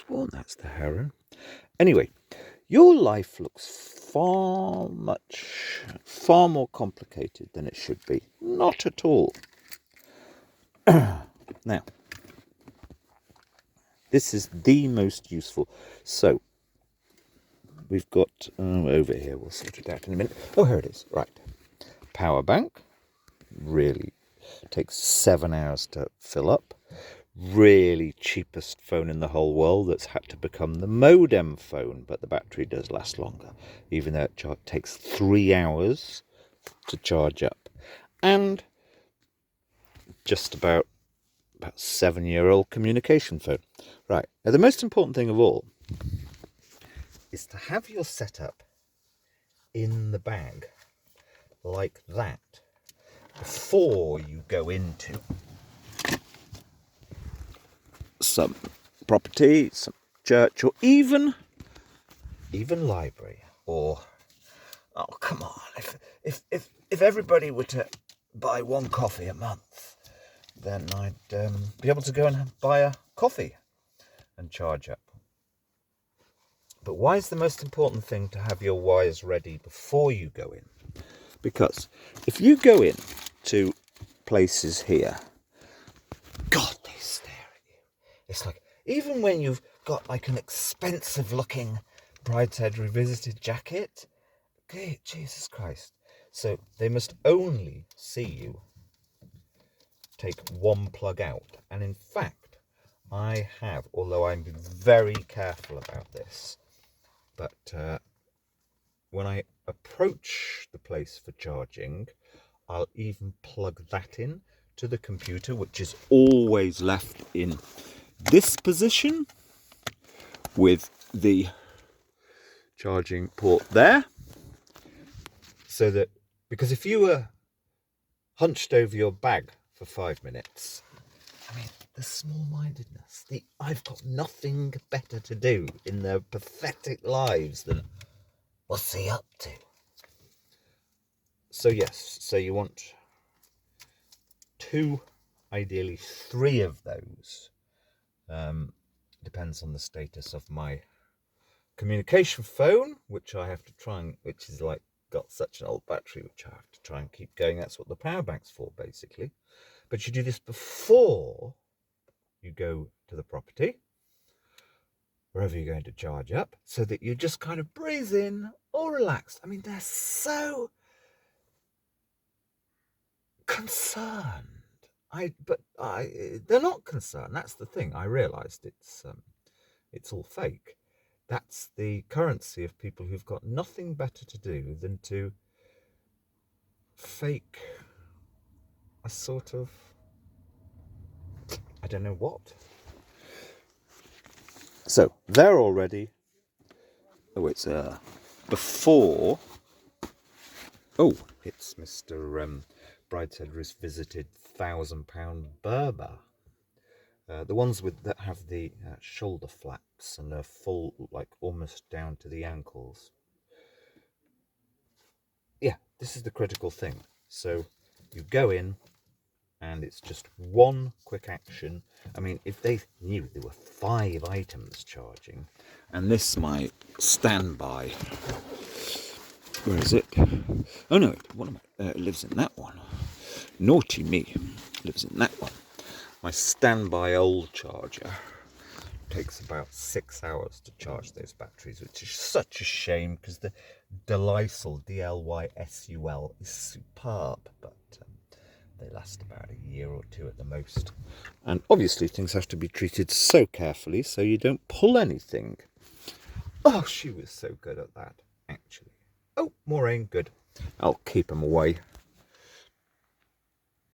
sworn that's the heron. Anyway, your life looks far more complicated than it should be. Not at all. Now, this is the most useful. So, we've got over here, we'll sort it out in a minute. Oh, here it is. Right. Power bank. Really takes 7 hours to fill up. Really cheapest phone in the whole world that's had to become the modem phone, but the battery does last longer, even though it takes 3 hours to charge up. And just about 7-year-old communication phone. Right, now the most important thing of all is to have your setup in the bag like that before you go into some property, some church, or even library. Or, oh come on, if everybody were to buy one coffee a month, then I'd be able to go and buy a coffee and charge up. But why is the most important thing to have your wires ready before you go in? Because if you go in to places here, God, they stare at you. It's like, even when you've got like an expensive looking Brideshead Revisited jacket, okay, Jesus Christ. So they must only see you take one plug out. And in fact, I have, although I'm very careful about this, but when I approach the place for charging, I'll even plug that in to the computer, which is always left in this position with the charging port there. So that, because if you were hunched over your bag for 5 minutes, I mean, the small-mindedness, I've got nothing better to do in their pathetic lives than, what's he up to? So yes, so you want 2, ideally 3 of those. Depends on the status of my communication phone, which I have to try and, which is like got such an old battery, which I have to try and keep going. That's what the power bank's for, basically. But you do this before you go to the property, wherever you're going to charge up, so that you just kind of breathe in, all relaxed. I mean, they're so concerned. They're not concerned. That's the thing. I realised it's all fake. That's the currency of people who've got nothing better to do than to fake a sort of, I don't know what. So they're all ready. Oh, it's before. Oh, it's Mr. Brideshead Revisited £1,000 Berber. The ones that have the shoulder flaps and are full, like almost down to the ankles. Yeah, this is the critical thing. So you go in, and it's just one quick action. I mean, if they knew there were 5 items charging, and this my standby. Where is it? Oh no, it lives in that one. Naughty me, lives in that one. My standby old charger takes about 6 hours to charge those batteries, which is such a shame because the Dlysul, D-L-Y-S-U-L, is superb, but they last about a year or 2 at the most. And obviously things have to be treated so carefully so you don't pull anything. Oh, she was so good at that, actually. Oh, Maureen, good. I'll keep them away.